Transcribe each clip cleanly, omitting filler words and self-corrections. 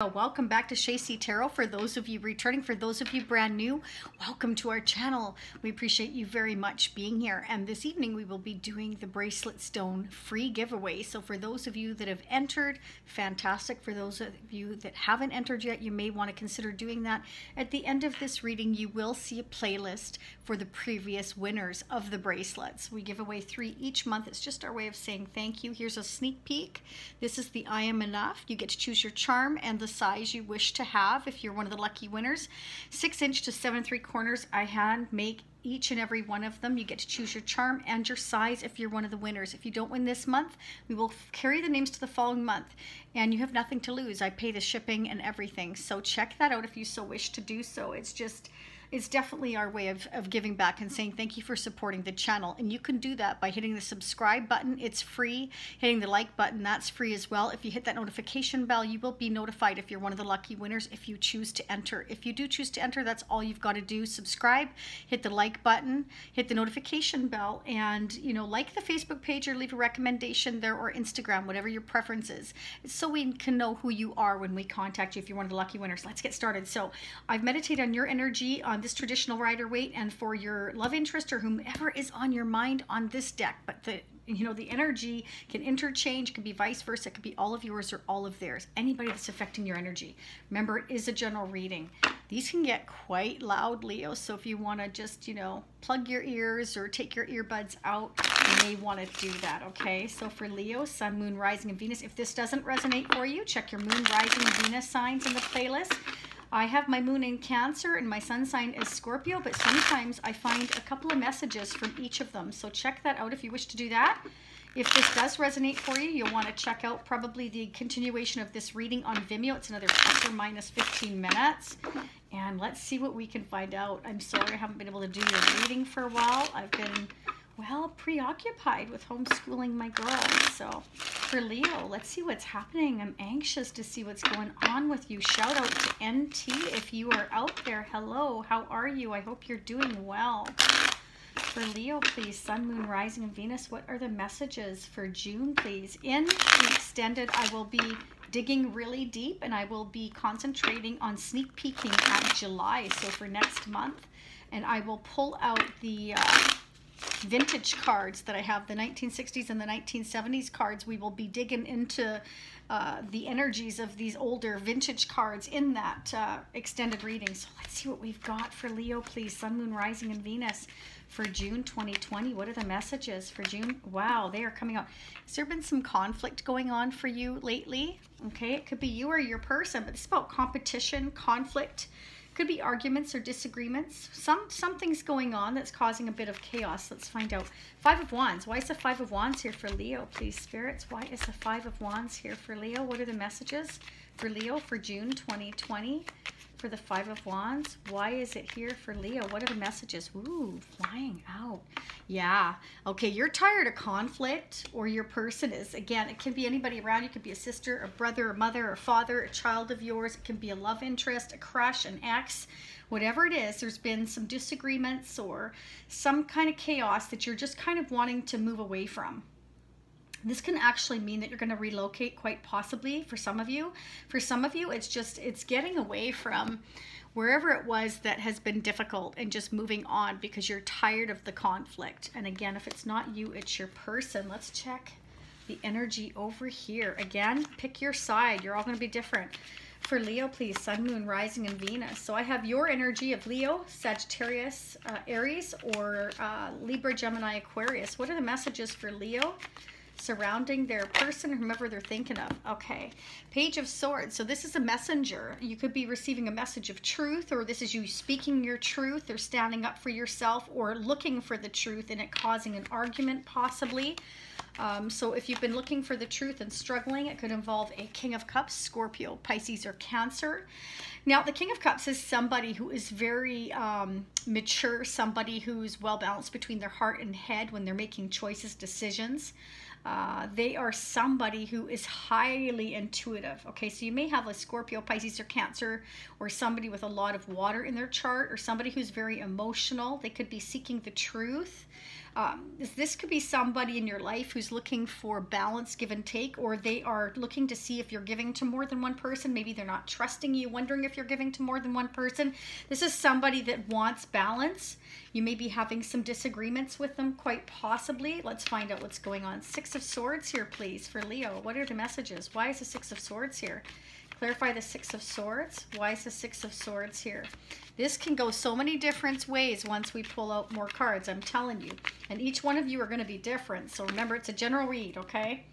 Welcome back to Shacey Tarot. For those of you returning, for those of you brand new, welcome to our channel. We appreciate you very much being here. And this evening we will be doing the bracelet stone free giveaway. So for those of you that have entered, fantastic. For those of you that haven't entered yet, you may want to consider doing that. At the end of this reading, you will see a playlist for the previous winners of the bracelets. We give away 3 each month. It's just our way of saying thank you. Here's a sneak peek. This is the I Am Enough. You get to choose your charm and the size you wish to have if you're one of the lucky winners. 6" to 7 3/4. I hand make each and every one of them. You get to choose your charm and your size if you're one of the winners. If you don't win this month, we will carry the names to the following month, and you have nothing to lose. I pay the shipping and everything, so check that out if you so wish to do so. It's definitely our way of giving back and saying thank you for supporting the channel. And you can do that by hitting the subscribe button. It's free. Hitting the like button, that's free as well. If you hit that notification bell, you will be notified if you're one of the lucky winners if you choose to enter. If you do choose to enter, that's all you've got to do. Subscribe, hit the like button, hit the notification bell, and like the Facebook page or leave a recommendation there, or Instagram, whatever your preference is. It's so we can know who you are when we contact you if you're one of the lucky winners. Let's get started. So I've meditated on your energy on this traditional Rider-Waite and for your love interest or whomever is on your mind on this deck. But the energy can interchange, can be vice versa, it could be all of yours or all of theirs. Anybody that's affecting your energy. Remember, it is a general reading. These can get quite loud, Leo, so if you want to just, plug your ears or take your earbuds out, you may want to do that, okay? So for Leo, Sun, Moon, Rising, and Venus, if this doesn't resonate for you, check your Moon, Rising, and Venus signs in the playlist. I have my moon in Cancer and my sun sign is Scorpio, but sometimes I find a couple of messages from each of them. So check that out if you wish to do that. If this does resonate for you, you'll want to check out probably the continuation of this reading on Vimeo. It's another plus or minus 15 minutes. And let's see what we can find out. I'm sorry I haven't been able to do your reading for a while. I've been, well, preoccupied with homeschooling my girls. So for Leo, let's see what's happening. I'm anxious to see what's going on with you. Shout out to NT if you are out there. Hello, how are you? I hope you're doing well. For Leo, please, Sun, Moon, Rising, and Venus, what are the messages for June, please? In the extended, I will be digging really deep and I will be concentrating on sneak peeking at July, so for next month. And I will pull out the vintage cards that I have, the 1960s and the 1970s cards. We will be digging into the energies of these older vintage cards in that extended reading. So let's see what we've got for Leo, please. Sun, Moon, Rising, and Venus for June 2020. What are the messages for June? Wow, they are coming out. Has there been some conflict going on for you lately? Okay, it could be you or your person, but it's about competition, conflict. Could be arguments or disagreements. Something's going on that's causing a bit of chaos. Let's find out. 5 of Wands. Why is the 5 of Wands here for Leo, please, spirits? Why is the 5 of Wands here for Leo? What are the messages for Leo for June 2020 for the 5 of Wands? Why is it here for Leo? What are the messages? Ooh, flying out. Yeah. Okay, you're tired of conflict, or your person is. Again, it can be anybody around. You could be a sister, a brother, a mother, a father, a child of yours. It can be a love interest, a crush, an ex. Whatever it is, there's been some disagreements or some kind of chaos that you're just kind of wanting to move away from. This can actually mean that you're going to relocate, quite possibly, for some of you. For some of you, it's getting away from wherever it was that has been difficult and just moving on because you're tired of the conflict. And again, if it's not you, it's your person. Let's check the energy over here. Again, pick your side. You're all going to be different. For Leo, please, Sun, Moon, Rising, and Venus. So I have your energy of Leo, Sagittarius, Aries, or Libra, Gemini, Aquarius. What are the messages for Leo surrounding their person, whomever they're thinking of? Okay, Page of Swords. So this is a messenger. You could be receiving a message of truth, or this is you speaking your truth or standing up for yourself or looking for the truth and it causing an argument possibly. So if you've been looking for the truth and struggling, it could involve a King of Cups, Scorpio, Pisces, or Cancer. Now, the King of Cups is somebody who is very mature, somebody who's well balanced between their heart and head when they're making choices, decisions. They are somebody who is highly intuitive. Okay, so you may have a Scorpio, Pisces, or Cancer, or somebody with a lot of water in their chart, or somebody who's very emotional. They could be seeking the truth. This could be somebody in your life who's looking for balance, give and take, or they are looking to see if you're giving to more than one person. Maybe they're not trusting you, wondering if you're giving to more than one person. This is somebody that wants balance. You may be having some disagreements with them, quite possibly. Let's find out what's going on. Six of Swords here, please, for Leo. What are the messages? Why is the Six of Swords here? Clarify the Six of Swords. Why is the Six of Swords here? This can go so many different ways once we pull out more cards, I'm telling you. And each one of you are going to be different. So remember, it's a general read, okay?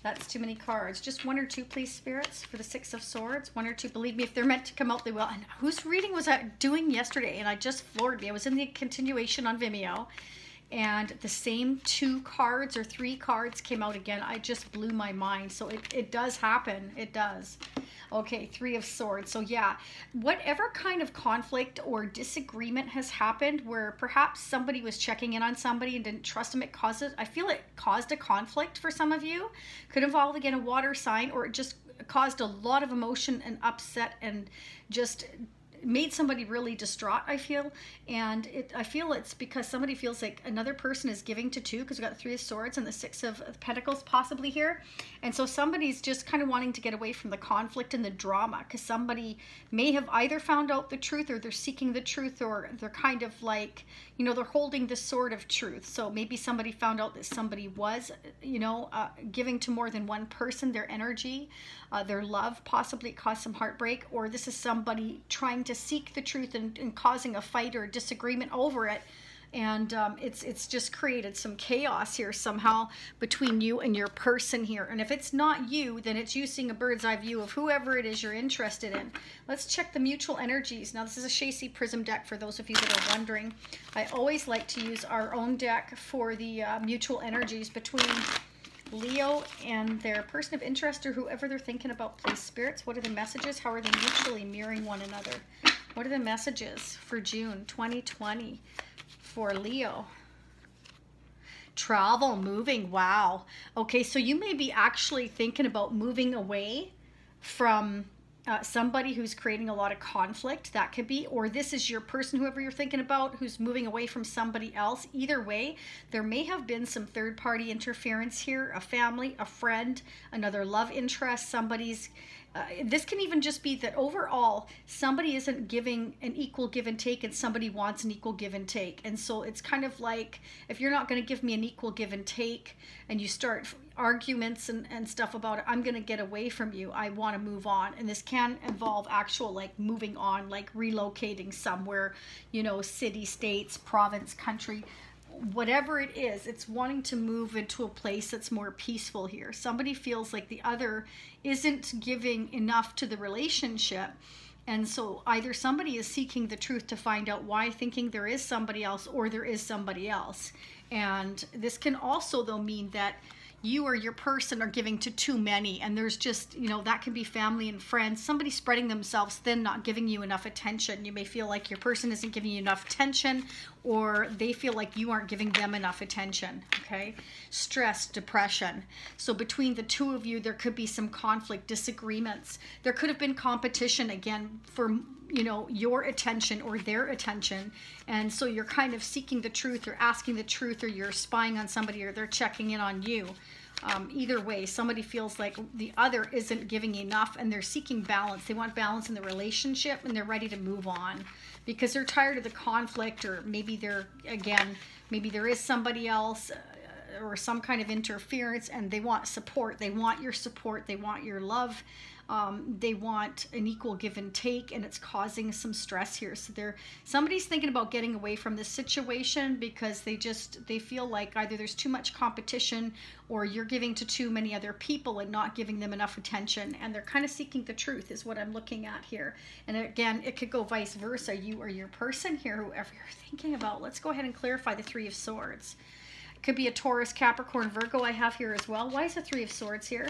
That's too many cards. Just one or two, please, spirits, for the Six of Swords. One or two. Believe me, if they're meant to come out, they will. And whose reading was I doing yesterday? And I just floored me. I was in the continuation on Vimeo. And the same two cards or three cards came out again. I just blew my mind. So it does happen. It does. Okay, Three of Swords. So yeah, whatever kind of conflict or disagreement has happened where perhaps somebody was checking in on somebody and didn't trust them, I feel it caused a conflict for some of you. Could involve, again, a water sign, or it just caused a lot of emotion and upset and just made somebody really distraught, I feel. And I feel it's because somebody feels like another person is giving to two, because we've got the Three of Swords and the Six of Pentacles possibly here. And so somebody's just kind of wanting to get away from the conflict and the drama, because somebody may have either found out the truth, or they're seeking the truth, or they're kind of like, you know, they're holding the sword of truth. So maybe somebody found out that somebody was, you know, giving to more than one person, their energy, their love, possibly caused some heartbreak, or this is somebody trying to seek the truth and causing a fight or a disagreement over it. And it's just created some chaos here somehow between you and your person here. And if it's not you, then it's you seeing a bird's eye view of whoever it is you're interested in. Let's check the mutual energies. Now, this is a Shacy Prism deck for those of you that are wondering. I always like to use our own deck for the mutual energies between Leo and their person of interest, or whoever they're thinking about. Please, spirits, what are the messages? How are they mutually mirroring one another? What are the messages for June 2020 for Leo? Travel, moving, wow. Okay, so you may be actually thinking about moving away from somebody who's creating a lot of conflict. That could be, or this is your person, whoever you're thinking about, who's moving away from somebody else. Either way, there may have been some third-party interference here, a family, a friend, another love interest, somebody's this can even just be that overall somebody isn't giving an equal give and take, and somebody wants an equal give and take. And so it's kind of like, if you're not going to give me an equal give and take, and you start arguments and stuff about it, I'm going to get away from you. I want to move on. And this can involve actual, like, moving on, like relocating somewhere, you know, city, states, province, country, whatever it is. It's wanting to move into a place that's more peaceful here. Somebody feels like the other isn't giving enough to the relationship, and so either somebody is seeking the truth to find out why, thinking there is somebody else, or there is somebody else. And this can also, though, mean that you or your person are giving to too many, and there's just, you know, that can be family and friends, somebody spreading themselves thin, not giving you enough attention. You may feel like your person isn't giving you enough attention, or they feel like you aren't giving them enough attention, okay? Stress, depression. So between the two of you, there could be some conflict, disagreements. There could have been competition, again, for, you know, your attention or their attention. And so you're kind of seeking the truth, or asking the truth, or you're spying on somebody, or they're checking in on you. Either way, somebody feels like the other isn't giving enough, and they're seeking balance. They want balance in the relationship, and they're ready to move on because they're tired of the conflict, or maybe they're, again, maybe there is somebody else or some kind of interference, and they want support. They want your support. They want your love. They want an equal give and take, and it's causing some stress here. So somebody's thinking about getting away from this situation because they feel like either there's too much competition, or you're giving to too many other people and not giving them enough attention, and they're kind of seeking the truth is what I'm looking at here. And again, it could go vice versa, you or your person here, whoever you're thinking about. Let's go ahead and clarify the Three of Swords. It could be a Taurus, Capricorn, Virgo I have here as well. Why is the Three of Swords here?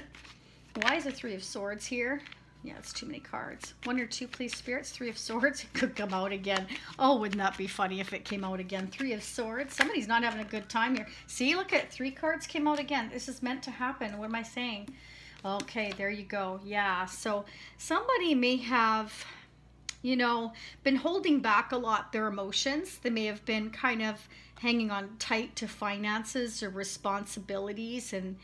Why is the Three of Swords here? Yeah, it's too many cards. One or two, please, spirits. Three of Swords. It could come out again. Oh, wouldn't that be funny if it came out again? Three of Swords. Somebody's not having a good time here. See, look at 3 cards came out again. This is meant to happen. What am I saying? Okay, there you go. Yeah, so somebody may have, you know, been holding back a lot their emotions. They may have been kind of hanging on tight to finances or responsibilities, and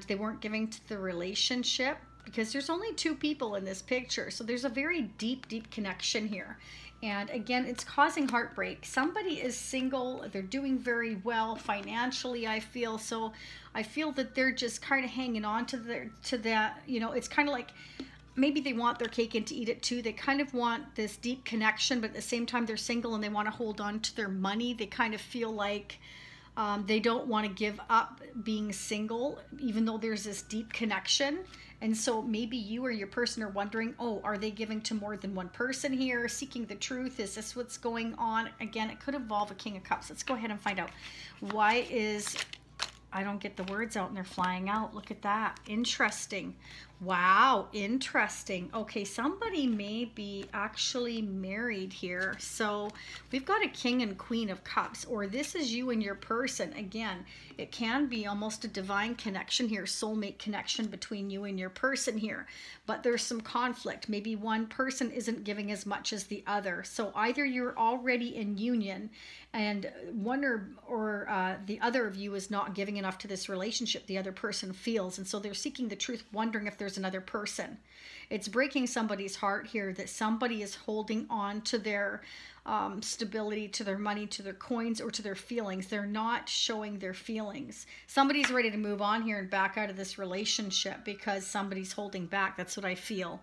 they weren't giving to the relationship, because there's only two people in this picture. So there's a very deep connection here. And again, it's causing heartbreak. Somebody is single. They're doing very well financially, I feel. So I feel that they're just kind of hanging on to that. You know, it's kind of like maybe they want their cake and to eat it too. They kind of want this deep connection, but at the same time they're single and they want to hold on to their money. They kind of feel like they don't want to give up being single, even though there's this deep connection. And so maybe you or your person are wondering, oh, are they giving to more than one person here? Seeking the truth, is this what's going on? Again, it could involve a King of Cups. Let's go ahead and find out. Why is, I don't get the words out and they're flying out. Look at that. Interesting. Wow, interesting. Okay, somebody may be actually married here. So we've got a King and Queen of Cups, or this is you and your person. Again, it can be almost a divine connection here, soulmate connection between you and your person here. But there's some conflict. Maybe one person isn't giving as much as the other. So either you're already in union and one or the other of you is not giving enough to this relationship, the other person feels. And so they're seeking the truth, wondering if there's another person. It's breaking somebody's heart here that somebody is holding on to their stability, to their money, to their coins, or to their feelings. They're not showing their feelings. Somebody's ready to move on here and back out of this relationship because somebody's holding back. That's what I feel.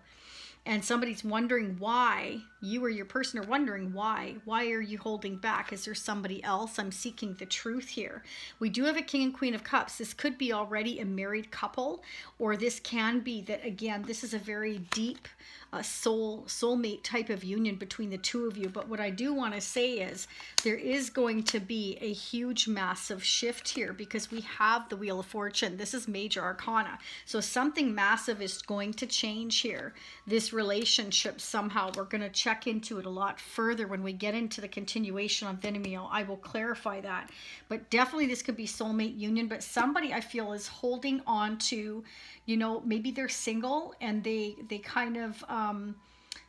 And somebody's wondering why, you or your person are wondering why. Why are you holding back? Is there somebody else? I'm seeking the truth here. We do have a King and Queen of Cups. This could be already a married couple, or this can be that, again, this is a very deep soulmate type of union between the two of you. But what I do want to say is there is going to be a huge, massive shift here because we have the Wheel of Fortune. This is major arcana. So something massive is going to change here. This relationship, somehow, we're going to check into it a lot further when we get into the continuation on Vimeo. I will clarify that. But definitely this could be soulmate union, but somebody I feel is holding on to, you know, maybe they're single and they kind of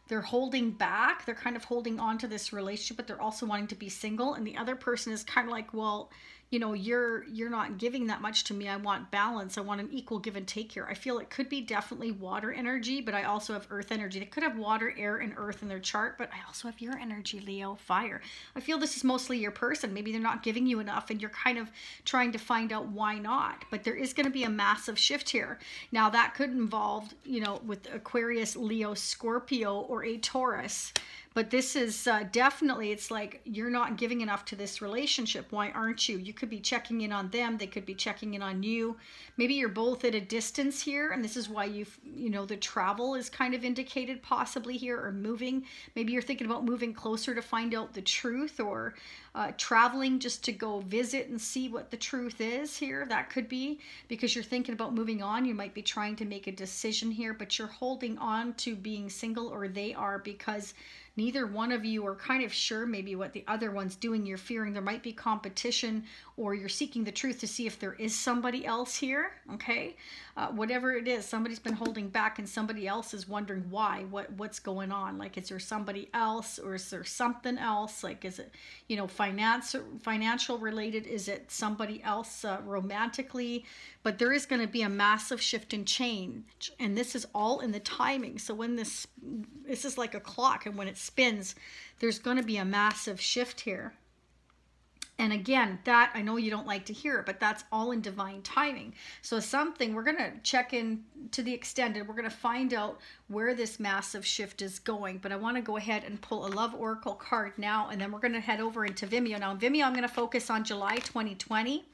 they're holding back. They're kind of holding on to this relationship, but they're also wanting to be single. And the other person is kind of like, well, you know, you're not giving that much to me. I want balance. I want an equal give and take here. I feel it could be definitely water energy, but I also have earth energy. They could have water, air, and earth in their chart, but I also have your energy, Leo, fire. I feel this is mostly your person. Maybe they're not giving you enough and you're kind of trying to find out why not. But there is going to be a massive shift here. Now that could involve, you know, with Aquarius, Leo, Scorpio, or a Taurus. But this is definitely, it's like you're not giving enough to this relationship. Why aren't you? You could be checking in on them. They could be checking in on you. Maybe you're both at a distance here, and this is why you know, the travel is kind of indicated possibly here, or moving. Maybe you're thinking about moving closer to find out the truth, or traveling just to go visit and see what the truth is here. That could be because you're thinking about moving on. You might be trying to make a decision here, but you're holding on to being single, or they are, because neither one of you are kind of sure maybe what the other one's doing. You're fearing there might be competition, or you're seeking the truth to see if there is somebody else here, okay? Whatever it is, somebody's been holding back and somebody else is wondering why, what's going on. Like, is there somebody else, or is there something else? Like, is it, you know, financial related? Is it somebody else romantically? But there is going to be a massive shift and change, and this is all in the timing. So when this is like a clock, and when it spins, there's going to be a massive shift here. And again, that, I know you don't like to hear it, but that's all in divine timing. So something, we're going to check in to the extended. We're going to find out where this massive shift is going. But I want to go ahead and pull a Love Oracle card now, and then we're going to head over into Vimeo. Now in Vimeo, I'm going to focus on July 2020.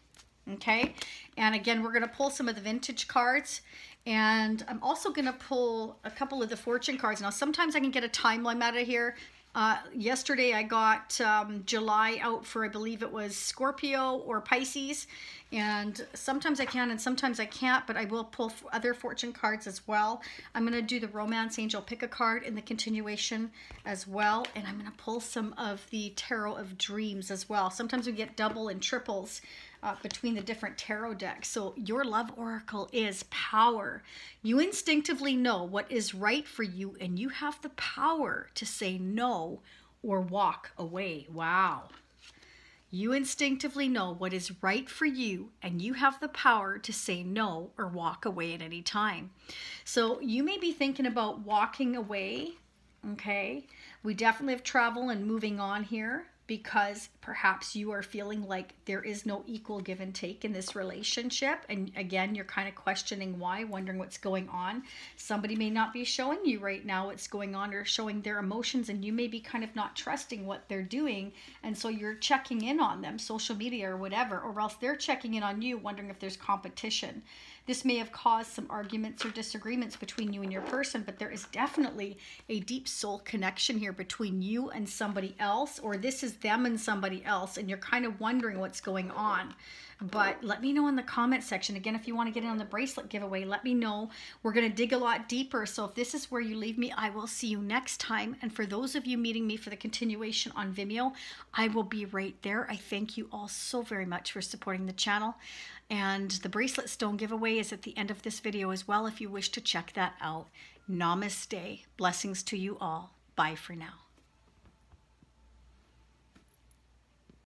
Okay. And again, we're going to pull some of the vintage cards. And I'm also going to pull a couple of the fortune cards. Now, sometimes I can get a timeline out of here. Yesterday I got July out for, I believe it was Scorpio or Pisces, and sometimes I can and sometimes I can't, but I will pull other fortune cards as well. I'm going to do the Romance Angel pick a card in the continuation as well, and I'm going to pull some of the Tarot of Dreams as well. Sometimes we get double and triples between the different tarot decks. So your Love Oracle is power. You instinctively know what is right for you, and you have the power to say no or walk away. Wow. You instinctively know what is right for you, and you have the power to say no or walk away at any time. So you may be thinking about walking away. Okay, we definitely have travel and moving on here, because perhaps you are feeling like there is no equal give and take in this relationship. And again, you're kind of questioning why, wondering what's going on. Somebody may not be showing you right now what's going on, or showing their emotions, and you may be kind of not trusting what they're doing. And so you're checking in on them, social media or whatever, or else they're checking in on you, wondering if there's competition. This may have caused some arguments or disagreements between you and your person, but there is definitely a deep soul connection here between you and somebody else, or this is them and somebody else, and you're kind of wondering what's going on. But let me know in the comment section. Again, if you want to get in on the bracelet giveaway, let me know. We're going to dig a lot deeper. So if this is where you leave me, I will see you next time. And for those of you meeting me for the continuation on Vimeo, I will be right there. I thank you all so very much for supporting the channel. And the bracelet stone giveaway is at the end of this video as well, if you wish to check that out. Namaste. Blessings to you all. Bye for now.